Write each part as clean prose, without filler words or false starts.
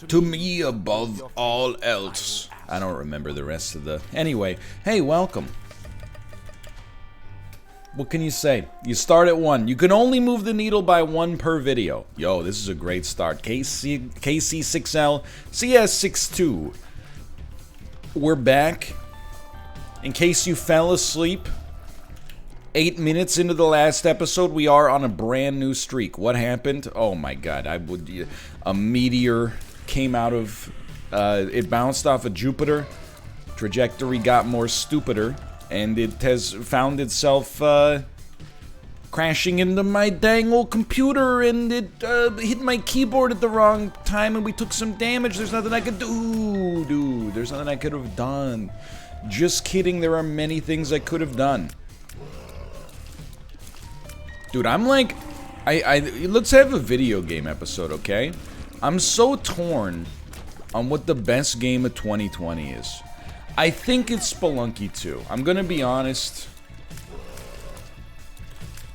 To me above all else. I don't remember the rest of the... Anyway, hey, welcome. What can you say? You start at 1. You can only move the needle by 1 per video. Yo, this is a great start. KC6L, CS62. We're back. In case you fell asleep, 8 minutes into the last episode, we are on a brand new streak. What happened? Oh my god, a meteor came out of... it bounced off of Jupiter. Trajectory got more stupider. And it has found itself crashing into my dang old computer, and it hit my keyboard at the wrong time, and we took some damage. There's nothing I could do, dude. There's nothing I could have done. Just kidding, there are many things I could have done. Dude, I'm like... let's have a video game episode, okay? I'm so torn on what the best game of 2020 is. I think it's Spelunky 2. I'm gonna be honest.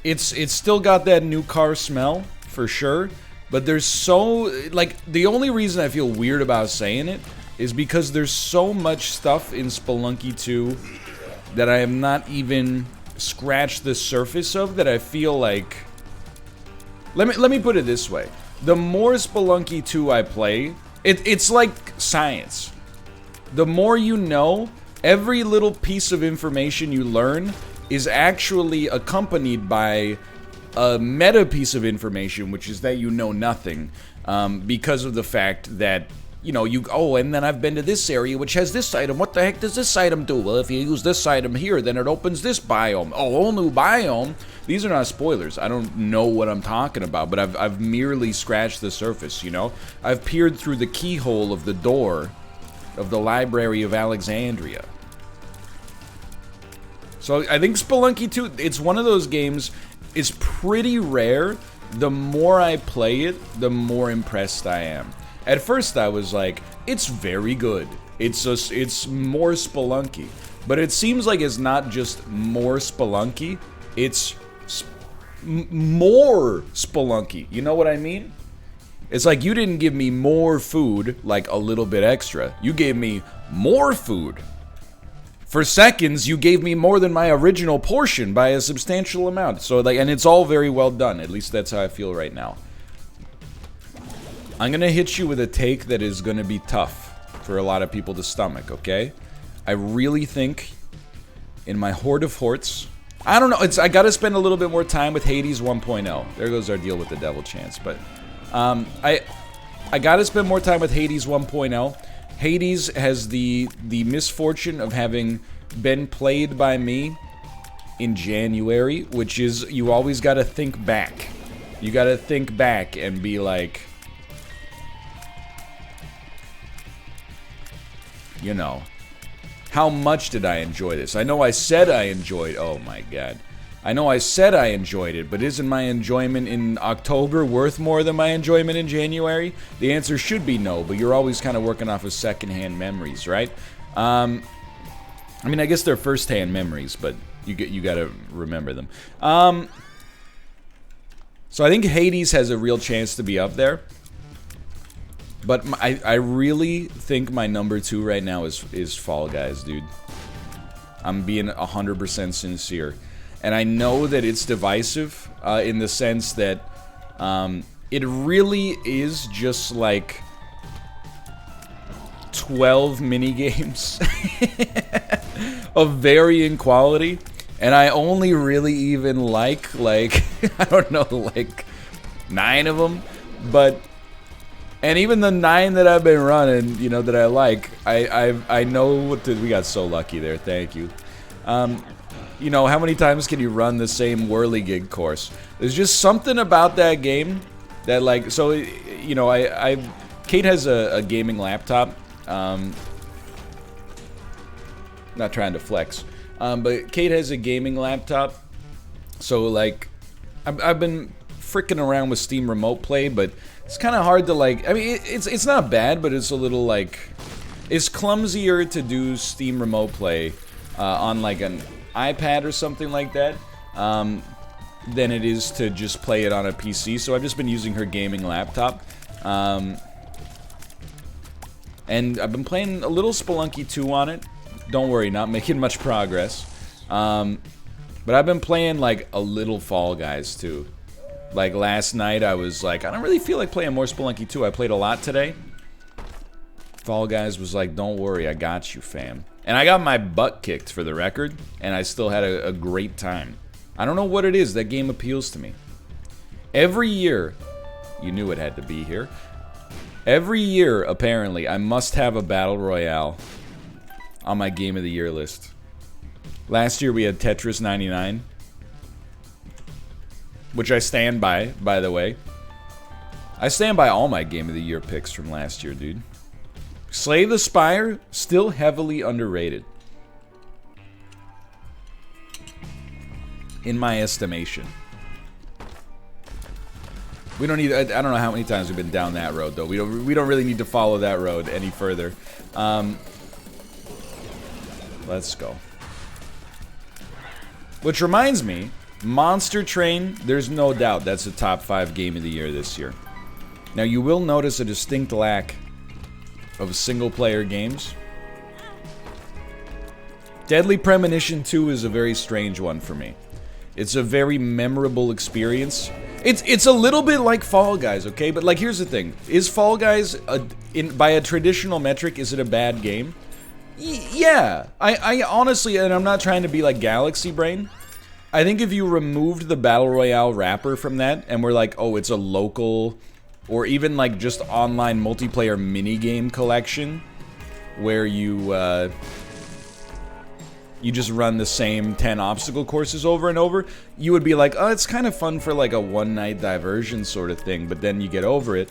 It's still got that new car smell, for sure. But there's so... like, the only reason I feel weird about saying it is because there's so much stuff in Spelunky 2 that I have not even scratched the surface of, that I feel like... Let me put it this way. The more Spelunky 2 I play, it's like science. The more you know, every little piece of information you learn is actually accompanied by a meta piece of information, which is that you know nothing, because of the fact that, you know, and then I've been to this area which has this item. What the heck does this item do? Well, if you use this item here, then it opens this biome. Oh, whole new biome. These are not spoilers. I don't know what I'm talking about, but I've merely scratched the surface, you know? I've peered through the keyhole of the door of the Library of Alexandria. So I think Spelunky 2, it's one of those games, it's pretty rare. The more I play it, the more impressed I am. At first I was like, it's very good. It's more Spelunky. But it seems like it's not just more Spelunky, it's more Spelunky. You know what I mean? It's like you didn't give me more food, like a little bit extra. You gave me more food. For seconds, you gave me more than my original portion by a substantial amount. So, like, and it's all very well done. At least that's how I feel right now. I'm gonna hit you with a take that is gonna be tough for a lot of people to stomach, okay? I really think, in my hoard of horts... I don't know, I gotta spend a little bit more time with Hades 1.0. There goes our deal with the devil chance, but... I gotta spend more time with Hades 1.0. Hades has the misfortune of having been played by me in January, which is, you always gotta think back. You gotta think back and be like, you know, how much did I enjoy this? I know I said I enjoyed, oh my god. I know I said I enjoyed it, but isn't my enjoyment in October worth more than my enjoyment in January? The answer should be no, but you're always kind of working off of secondhand memories, right? I mean, I guess they're first-hand memories, but you gotta remember them. So I think Hades has a real chance to be up there. But I really think my number 2 right now is Fall Guys, dude. I'm being 100% sincere. And I know that it's divisive in the sense that it really is just like 12 mini-games of varying quality. And I only really even like I don't know, like 9 of them. But... and even the 9 that I've been running, you know, that I like, I know what to... we got so lucky there, thank you. You know, how many times can you run the same whirligig course? There's just something about that game that, like... so, you know, Kate has a gaming laptop. Not trying to flex. But Kate has a gaming laptop. So, like, I've been fricking around with Steam Remote Play, but... it's kind of hard to, like... I mean, it's not bad, but it's a little, like... it's clumsier to do Steam Remote Play on, like, an iPad or something like that than it is to just play it on a PC. So I've just been using her gaming laptop. And I've been playing a little Spelunky 2 on it. Don't worry, not making much progress. But I've been playing, like, a little Fall Guys, too. Like, last night I was like, I don't really feel like playing more Spelunky 2. I played a lot today. Fall Guys was like, don't worry, I got you, fam. And I got my butt kicked, for the record, and I still had a great time. I don't know what it is, that game appeals to me. Every year, you knew it had to be here. Every year, apparently, I must have a Battle Royale on my Game of the Year list. Last year we had Tetris 99, which I stand by the way. I stand by all my Game of the Year picks from last year, dude. Slay the Spire, still heavily underrated. In my estimation. We don't need, I don't know how many times we've been down that road, though. We don't really need to follow that road any further. Let's go. Which reminds me, Monster Train, there's no doubt that's a top 5 game of the year this year. Now, you will notice a distinct lack of single-player games. Deadly Premonition 2 is a very strange one for me. It's a very memorable experience. It's a little bit like Fall Guys, okay? But, like, here's the thing. Is Fall Guys, by a traditional metric, is it a bad game? Yeah. I honestly, and I'm not trying to be like Galaxy Brain, I think if you removed the Battle Royale wrapper from that, and we're like, oh, it's a local, or even like just online multiplayer minigame collection, where you just run the same 10 obstacle courses over and over, you would be like, oh, it's kind of fun for like a one-night diversion sort of thing, but then you get over it.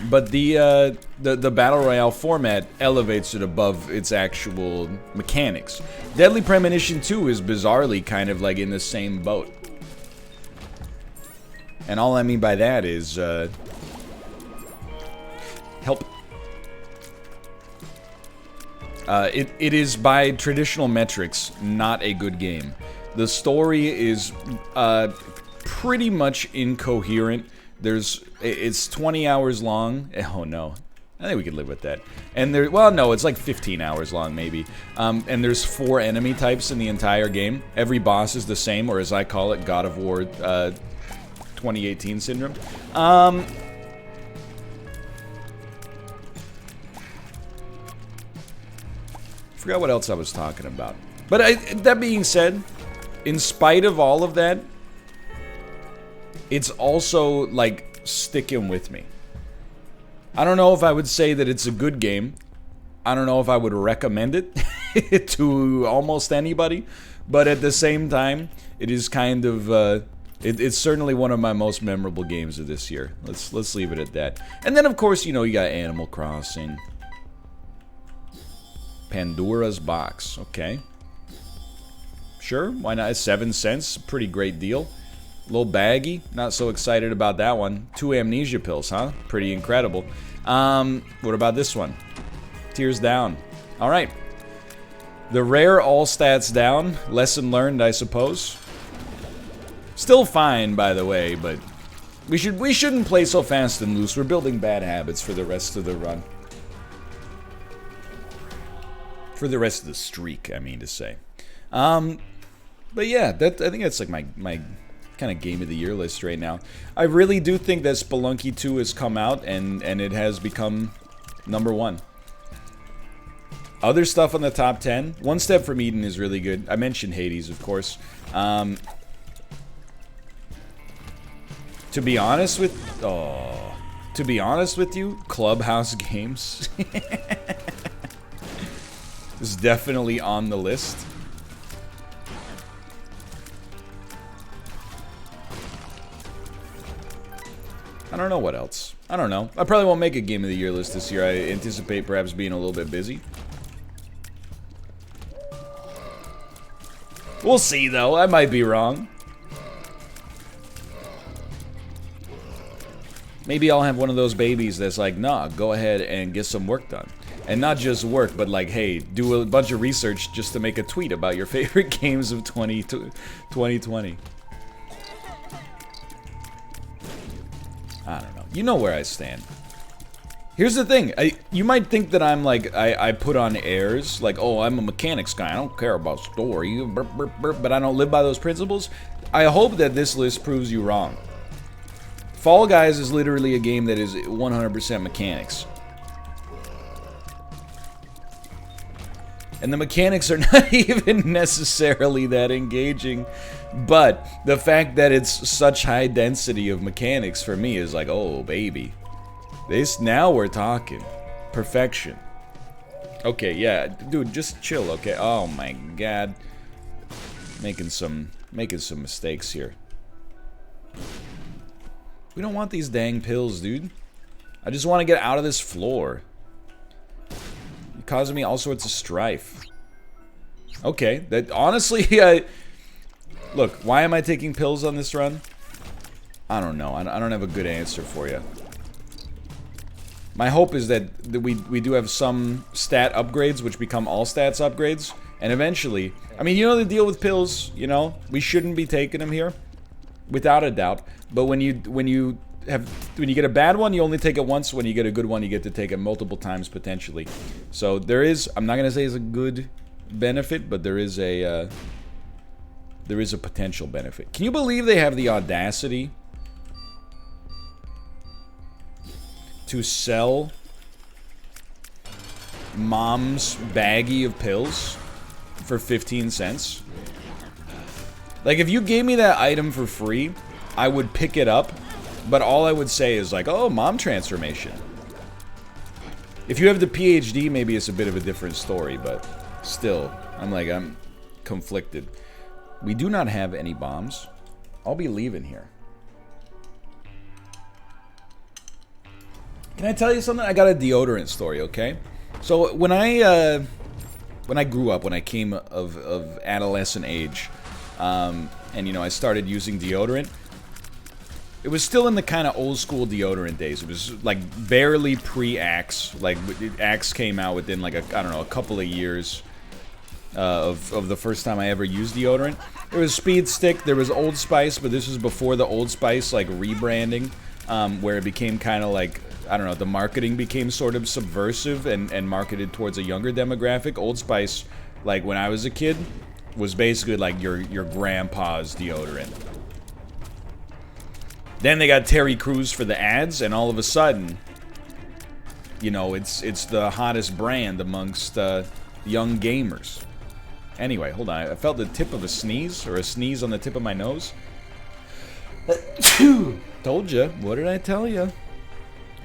But the Battle Royale format elevates it above its actual mechanics. Deadly Premonition 2 is bizarrely kind of like in the same boat. And all I mean by that is, help. It is by traditional metrics not a good game. The story is pretty much incoherent. It's 20 hours long. Oh no, I think we could live with that. And well, no, it's like 15 hours long maybe. And there's 4 enemy types in the entire game. Every boss is the same, or as I call it, God of War 2018 syndrome. Forgot what else I was talking about. But that being said, in spite of all of that, it's also, like, sticking with me. I don't know if I would say that it's a good game. I don't know if I would recommend it to almost anybody. But at the same time, it is kind of, it's certainly one of my most memorable games of this year. Let's leave it at that. And then, of course, you know, you got Animal Crossing. Pandora's Box, okay. Sure, why not? 7 cents, pretty great deal. A little baggy, not so excited about that one. 2 amnesia pills, huh? Pretty incredible. What about this one? Tears Down. Alright. The rare all stats down. Lesson learned, I suppose. Still fine, by the way, but we shouldn't play so fast and loose. We're building bad habits for the rest of the run. For the rest of the streak, I mean to say. But yeah, I think that's like my kind of game of the year list right now. I really do think that Spelunky 2 has come out and it has become #1. Other stuff on the top 10. One Step from Eden is really good. I mentioned Hades, of course. To be honest with you, Clubhouse Games is definitely on the list. I don't know what else. I don't know. I probably won't make a Game of the Year list this year. I anticipate perhaps being a little bit busy. We'll see, though. I might be wrong. Maybe I'll have one of those babies that's like, nah, go ahead and get some work done. And not just work, but like, hey, do a bunch of research just to make a tweet about your favorite games of 2020. I don't know. You know where I stand. Here's the thing. You might think that I'm like, I put on airs, like, oh, I'm a mechanics guy. I don't care about story, but I don't live by those principles. I hope that this list proves you wrong. Fall Guys is literally a game that is 100% mechanics. And the mechanics are not even necessarily that engaging. But the fact that it's such high density of mechanics for me is like, oh, baby. Now we're talking. Perfection. Okay, yeah, dude, just chill, okay? Oh my god. Making some mistakes here. We don't want these dang pills, dude. I just want to get out of this floor. You're causing me all sorts of strife. Okay, that honestly, look, why am I taking pills on this run? I don't know. I don't have a good answer for you. My hope is that we do have some stat upgrades, which become all stats upgrades, and eventually, I mean, you know the deal with pills, you know, we shouldn't be taking them here, without a doubt. But when you get a bad one, you only take it once. When you get a good one, you get to take it multiple times potentially. So there is, I'm not gonna say it's a good benefit, but there is a potential benefit. Can you believe they have the audacity to sell mom's baggie of pills for 15 cents? Like, if you gave me that item for free, I would pick it up, but all I would say is like, oh, mom transformation. If you have the PhD, maybe it's a bit of a different story, but still, I'm conflicted. We do not have any bombs. I'll be leaving here. Can I tell you something? I got a deodorant story, okay? So when I grew up, when I came of adolescent age, and you know, I started using deodorant, it was still in the kind of old school deodorant days. It was like barely pre-Axe. Like Axe came out within like I don't know, a couple of years of the first time I ever used deodorant. There was Speed Stick, there was Old Spice, but this was before the Old Spice like rebranding, where it became kind of like, I don't know, the marketing became sort of subversive and marketed towards a younger demographic. Old Spice, like when I was a kid, was basically like your grandpa's deodorant. Then they got Terry Crews for the ads, and all of a sudden, you know, it's the hottest brand amongst young gamers. Anyway, hold on. I felt the tip of a sneeze, or a sneeze on the tip of my nose. Told you. What did I tell you?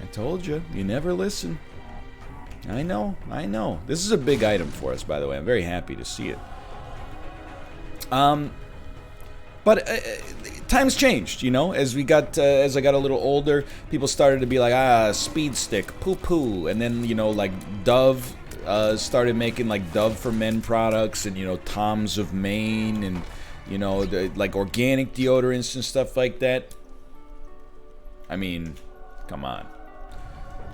I told you. You never listen. I know. I know. This is a big item for us, by the way. I'm very happy to see it. But times changed, you know. As I got a little older, people started to be like, Speed Stick, poo-poo. And then, you know, like Dove started making like Dove for Men products, and, you know, Tom's of Maine, and, you know, like organic deodorants and stuff like that. I mean, come on.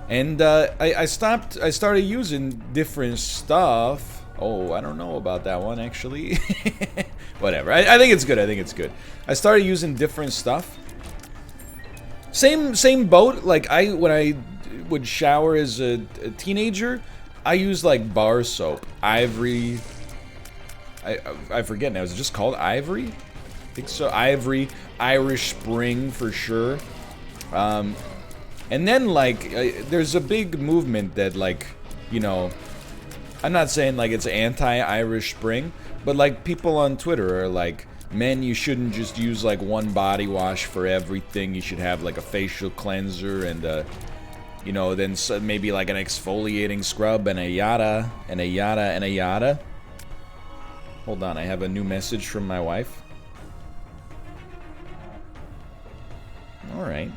And I started using different stuff. Oh, I don't know about that one, actually. Whatever. I think it's good. I think it's good. I started using different stuff. Same boat. Like, when I would shower as a teenager, I used, like, bar soap. Ivory. I forget now. Is it just called Ivory? I think so. Ivory. Irish Spring, for sure. And then, like, there's a big movement that, like, you know, I'm not saying, like, it's anti-Irish Spring, but, like, people on Twitter are like, men, you shouldn't just use, like, one body wash for everything. You should have, like, a facial cleanser and, you know, then maybe, like, an exfoliating scrub and a yada, and a yada, and a yada. Hold on, I have a new message from my wife. Alright.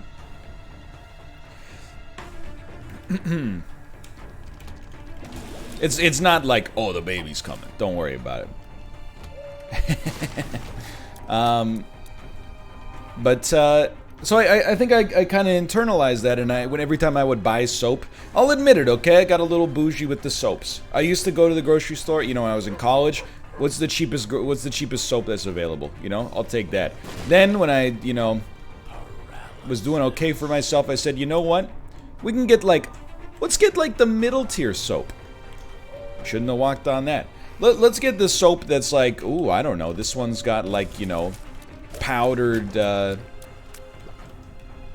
It's not like, oh, the baby's coming. Don't worry about it. So I think I kind of internalized that, and every time I would buy soap, I'll admit it, okay? I got a little bougie with the soaps. I used to go to the grocery store, you know, when I was in college. What's the cheapest soap that's available? You know, I'll take that. Then when I, you know, was doing okay for myself, I said, you know what? We can get like Let's get, like, the middle tier soap. Shouldn't have walked on that. Let's get the soap that's like, ooh, I don't know. This one's got, like, you know, powdered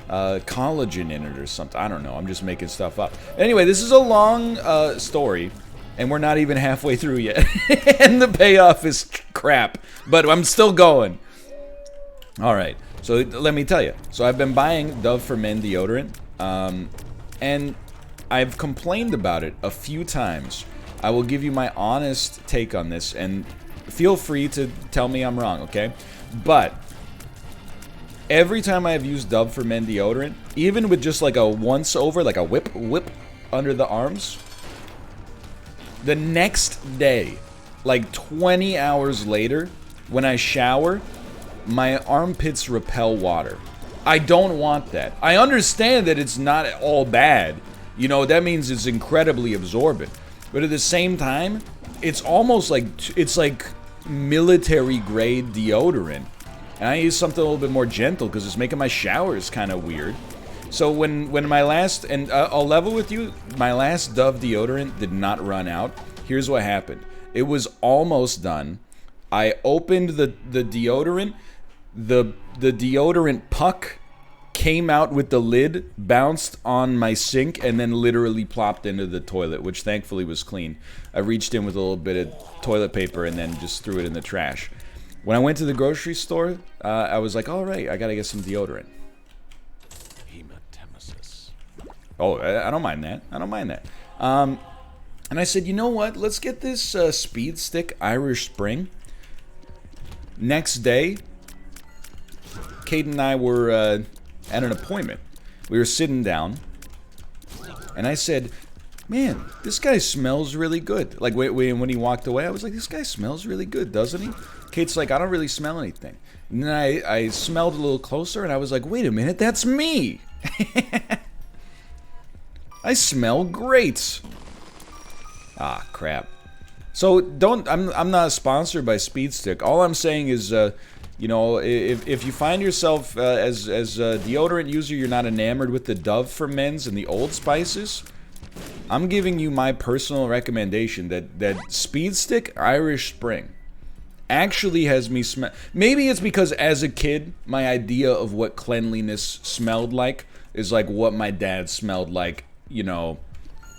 collagen in it or something. I don't know. I'm just making stuff up. Anyway, this is a long story, and we're not even halfway through yet. And the payoff is crap, but I'm still going. All right. So let me tell you. So I've been buying Dove for Men deodorant, and I've complained about it a few times. I will give you my honest take on this, and feel free to tell me I'm wrong, okay? But every time I have used Dove for Men deodorant, even with just like a once over, like a whip under the arms, the next day, like 20 hours later, when I shower, my armpits repel water. I don't want that. I understand that it's not all bad. You know, that means it's incredibly absorbent. But at the same time, it's almost like, it's like military grade deodorant. And I use something a little bit more gentle because it's making my showers kind of weird. So when my last, and I'll level with you, my last Dove deodorant did not run out. Here's what happened. It was almost done. I opened the deodorant. The deodorant puck came out with the lid, bounced on my sink, and then literally plopped into the toilet, which thankfully was clean. I reached in with a little bit of toilet paper and then just threw it in the trash. When I went to the grocery store, I was like, all right, I gotta get some deodorant. Hematemesis. Oh, I don't mind that. I don't mind that. And I said, you know what? Let's get this Speed Stick Irish Spring. Next day, Kate and I were at an appointment. We were sitting down, and I said, man, this guy smells really good. Like, when he walked away, I was like, this guy smells really good, doesn't he? Kate's like, I don't really smell anything. And then I smelled a little closer, and I was like, wait a minute, that's me! I smell great! Ah, crap. So, I'm not sponsored by Speed Stick. All I'm saying is, you know, if you find yourself as a deodorant user, you're not enamored with the Dove for Men's and the Old Spices, I'm giving you my personal recommendation that Speed Stick Irish Spring actually has me smell. Maybe it's because as a kid, my idea of what cleanliness smelled like is like what my dad smelled like, you know,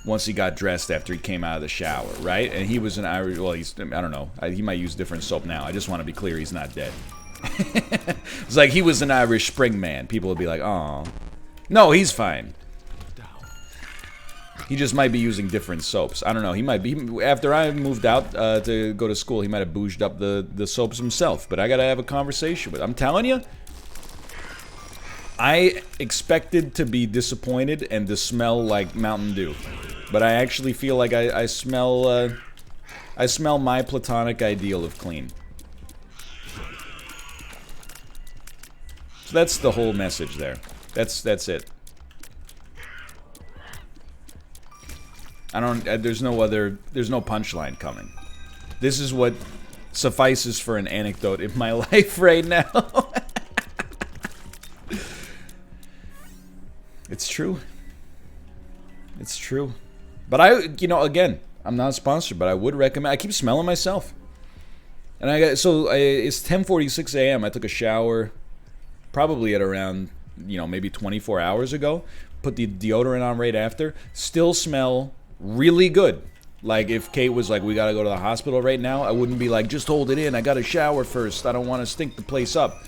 once he got dressed after he came out of the shower, right? And he was an Irish, well, I don't know, he might use different soap now. I just want to be clear, he's not dead. It's like he was an Irish Spring man. People would be like, oh. No, he's fine. He just might be using different soaps. I don't know. He might be. After I moved out to go to school, he might have bouged up the soaps himself. But I gotta have a conversation with him. I'm telling you, I expected to be disappointed and to smell like Mountain Dew. But I actually feel like I smell my platonic ideal of clean. So that's the whole message there. That's it. There's no punchline coming. This is what suffices for an anecdote in my life right now. It's true. It's true. But you know, again, I'm not sponsored, but I would recommend. I keep smelling myself. And it's 10:46 a.m. I took a shower probably at around, you know, maybe 24 hours ago. Put the deodorant on right after. Still smell really good. Like, if Kate was like, we gotta go to the hospital right now, I wouldn't be like, just hold it in, I gotta shower first, I don't want to stink the place up.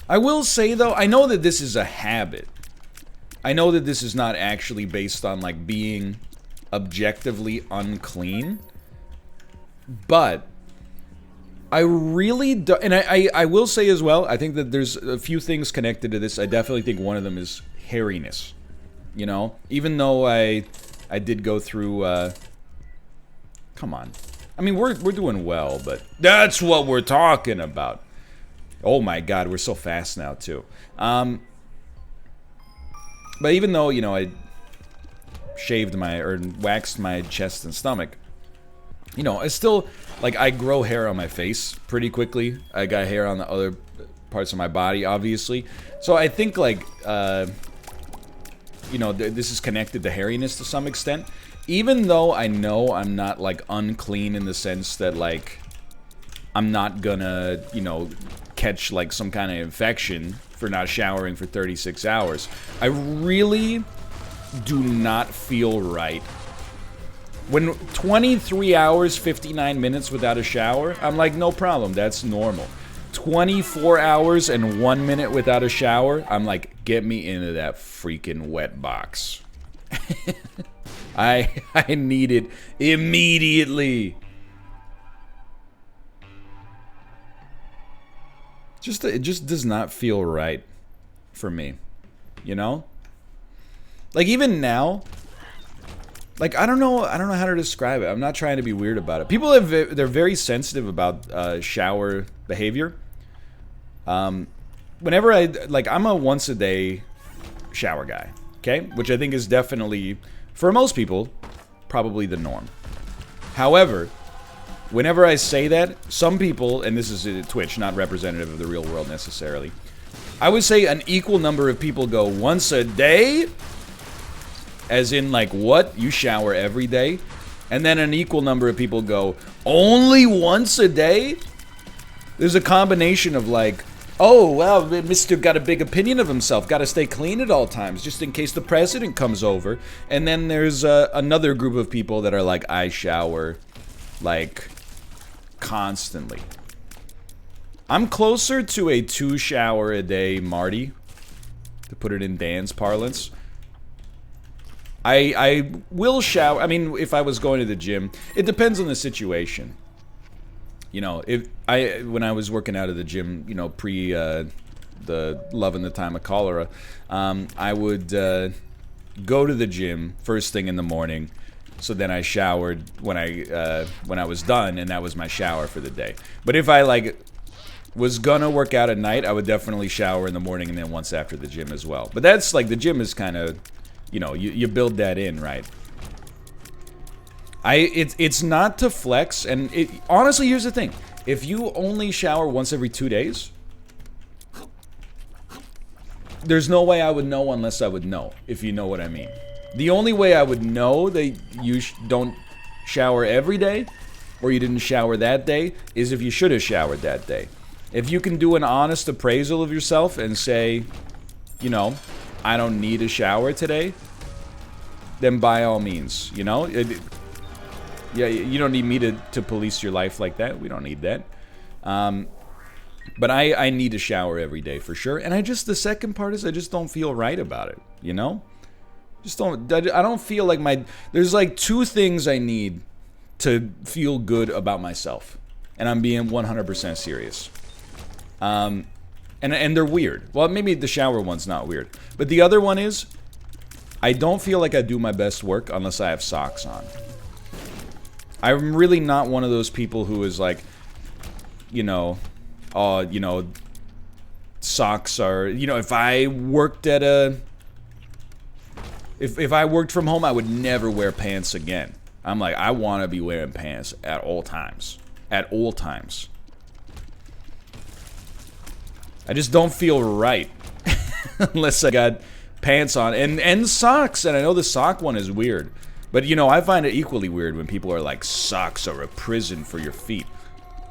I will say, though, I know that this is a habit. I know that this is not actually based on, like, being objectively unclean. But I really do, and I will say as well, I think that there's a few things connected to this. I definitely think one of them is hairiness. You know, even though I did go through, come on. I mean, we're doing well, but that's what we're talking about. Oh my God, we're so fast now too. But even though, you know, I shaved or waxed my chest and stomach, you know, I still, like, I grow hair on my face pretty quickly. I got hair on the other parts of my body, obviously. So I think, like, you know, this is connected to hairiness to some extent. Even though I know I'm not, like, unclean in the sense that, like, I'm not gonna, you know, catch, like, some kind of infection for not showering for 36 hours. I really do not feel right. When 23 hours, 59 minutes without a shower, I'm like, no problem, that's normal. 24 hours and 1 minute without a shower, I'm like, get me into that freaking wet box. I need it immediately. It just does not feel right for me, you know? Like, even now, like, I don't know how to describe it. I'm not trying to be weird about it. People they're very sensitive about shower behavior. Whenever I'm a once a day shower guy, okay? Which I think is definitely, for most people, probably the norm. However, whenever I say that, some people, and this is Twitch, not representative of the real world necessarily, I would say an equal number of people go once a day, as in, like, what? You shower every day? And then an equal number of people go, only once a day? There's a combination of, like, oh, well, Mr. got a big opinion of himself, gotta stay clean at all times, just in case the president comes over. And then there's another group of people that are like, I shower, like, constantly. I'm closer to a 2-shower-a-day Marty, to put it in Dan's parlance. I will shower. I mean, if I was going to the gym, it depends on the situation. You know, when I was working out of the gym, you know, pre the love and the time of cholera, I would go to the gym first thing in the morning. So then I showered when I was done, and that was my shower for the day. But if I, like, was gonna work out at night, I would definitely shower in the morning and then once after the gym as well. But that's, like, the gym is kind of, you know, you build that in, right? It's not to flex, and honestly, here's the thing. If you only shower once every 2 days, there's no way I would know unless I would know, if you know what I mean. The only way I would know that you don't shower every day, or you didn't shower that day, is if you should have showered that day. If you can do an honest appraisal of yourself and say, you know, I don't need a shower today, then by all means, you know? Yeah, you don't need me to police your life like that. We don't need that. But I need to shower every day for sure. And the second part is I just don't feel right about it, you know? I don't feel like there's like 2 things I need to feel good about myself. And I'm being 100% serious. And they're weird. Well, maybe the shower one's not weird. But the other one is, I don't feel like I do my best work unless I have socks on. I'm really not one of those people who is like, you know, socks are, you know, if I worked at if I worked from home, I would never wear pants again. I'm like, I want to be wearing pants at all times. At all times. I just don't feel right unless I got pants on and socks. And I know the sock one is weird, but you know, I find it equally weird when people are like, socks are a prison for your feet.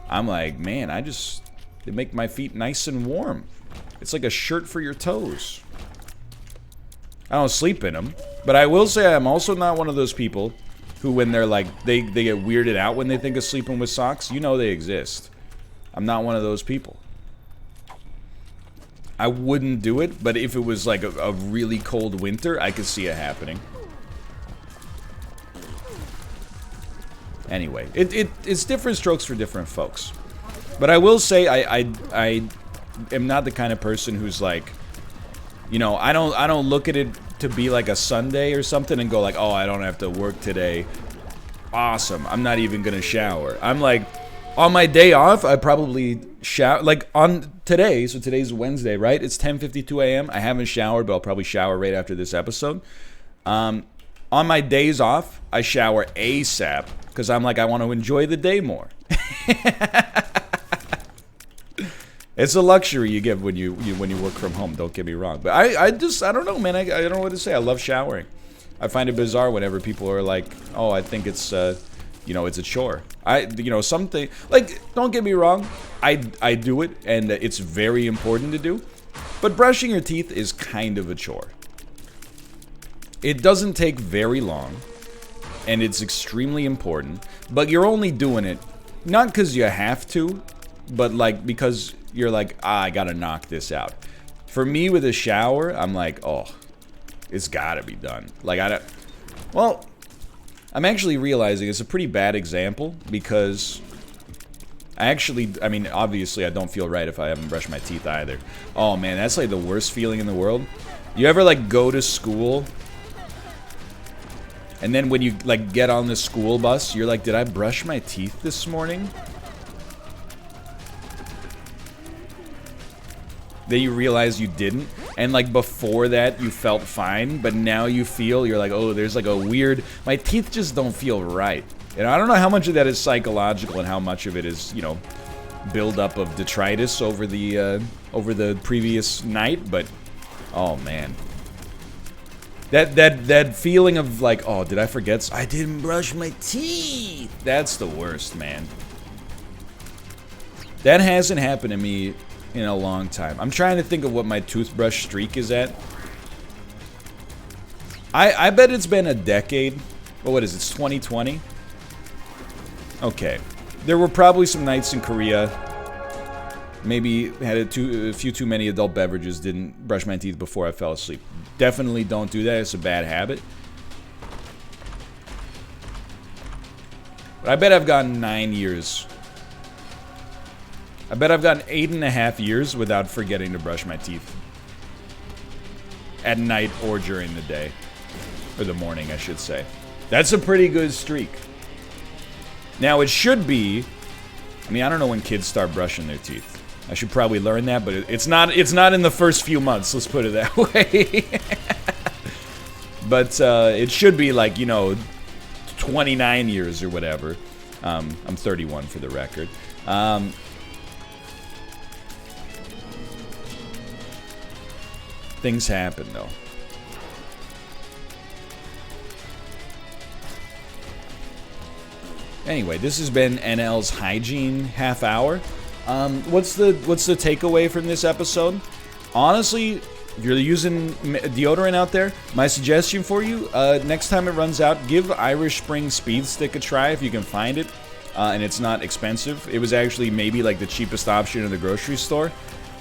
I'm like, man, they make my feet nice and warm. It's like a shirt for your toes. I don't sleep in them, but I will say I'm also not one of those people who, when they're like, they get weirded out when they think of sleeping with socks. You know they exist. I'm not one of those people. I wouldn't do it, but if it was like a really cold winter, I could see it happening. Anyway, it's different strokes for different folks. But I will say I am not the kind of person who's like, you know, I don't look at it to be like a Sunday or something and go like, oh, I don't have to work today. Awesome. I'm not even gonna shower. I'm like, on my day off, I probably shower. Like on today, so today's Wednesday, right? It's 10:52 a.m. I haven't showered, but I'll probably shower right after this episode. On my days off, I shower ASAP because I'm like, I want to enjoy the day more. It's a luxury you get when you work from home. Don't get me wrong, but I don't know, man. I don't know what to say. I love showering. I find it bizarre whenever people are like, "Oh, I think it's it's a chore." Something like, don't get me wrong, I do it, and it's very important to do. But brushing your teeth is kind of a chore. It doesn't take very long, and it's extremely important. But you're only doing it not because you have to, but like because you're like, I gotta knock this out. For me with a shower, I'm like, oh, it's gotta be done. Like I'm actually realizing it's a pretty bad example because I mean, obviously I don't feel right if I haven't brushed my teeth either. Oh man, that's like the worst feeling in the world. You ever like go to school and then when you like get on the school bus, you're like, did I brush my teeth this morning? Then you realize you didn't, and like before that you felt fine, but now you're like, oh, there's like a weird, my teeth just don't feel right. And I don't know how much of that is psychological and how much of it is, buildup of detritus over the previous night, but oh man. That feeling of like, oh, did I forget? I didn't brush my teeth. That's the worst, man. That hasn't happened to me in a long time. I'm trying to think of what my toothbrush streak is at. I bet it's been a decade. Well, what is it? It's 2020? Okay. There were probably some nights in Korea. Maybe had a few too many adult beverages, didn't brush my teeth before I fell asleep. Definitely don't do that. It's a bad habit. But I bet I've gone 9 years. I bet I've gone 8.5 years without forgetting to brush my teeth. At night or during the day. Or the morning, I should say. That's a pretty good streak. Now, it should be... I mean, I don't know when kids start brushing their teeth. I should probably learn that, but it's not in the first few months, let's put it that way. But it should be like, 29 years or whatever. I'm 31 for the record. Things happen, though. Anyway, this has been NL's Hygiene half hour. What's the takeaway from this episode? Honestly, if you're using deodorant out there, my suggestion for you, next time it runs out, give Irish Spring Speed Stick a try if you can find it, and it's not expensive. It was actually maybe like the cheapest option in the grocery store.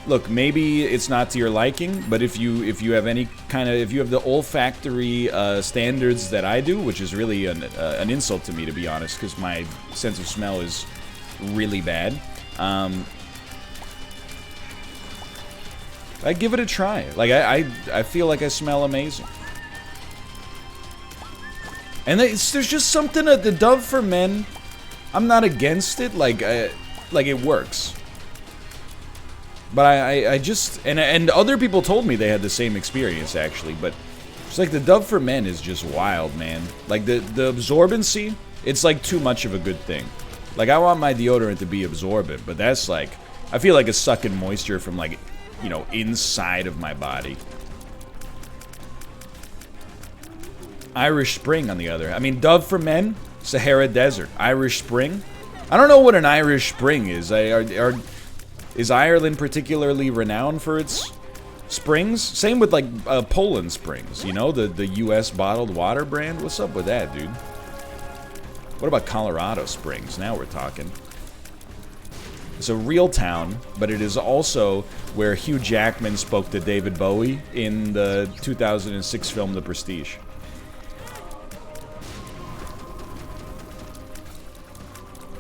Look, maybe it's not to your liking, but if you have any kind of, if you have the olfactory standards that I do, which is really an insult to me, to be honest, because my sense of smell is really bad. I give it a try. Like I feel like I smell amazing. And there's just something that the Dove for Men. I'm not against it. Like it works. But I just and other people told me they had the same experience actually. But it's like the Dove for Men is just wild, man. Like the absorbency, it's like too much of a good thing. Like I want my deodorant to be absorbent, but that's like I feel like it's sucking moisture from like inside of my body. Irish Spring on the other. I mean, Dove for Men, Sahara Desert, Irish Spring. I don't know what an Irish Spring is. Is Ireland particularly renowned for its springs? Same with like Poland Springs, the U.S. bottled water brand. What's up with that, dude? What about Colorado Springs? Now we're talking. It's a real town, but it is also where Hugh Jackman spoke to David Bowie in the 2006 film The Prestige.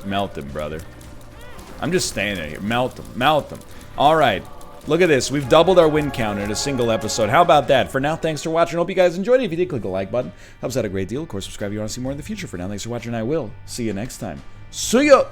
Melt them, brother. I'm just standing here. Melt them. Melt them. All right. Look at this. We've doubled our win count in a single episode. How about that? For now, thanks for watching. Hope you guys enjoyed it. If you did, click the like button. Helps out a great deal. Of course, subscribe if you want to see more in the future. For now, thanks for watching. I will see you next time. See ya!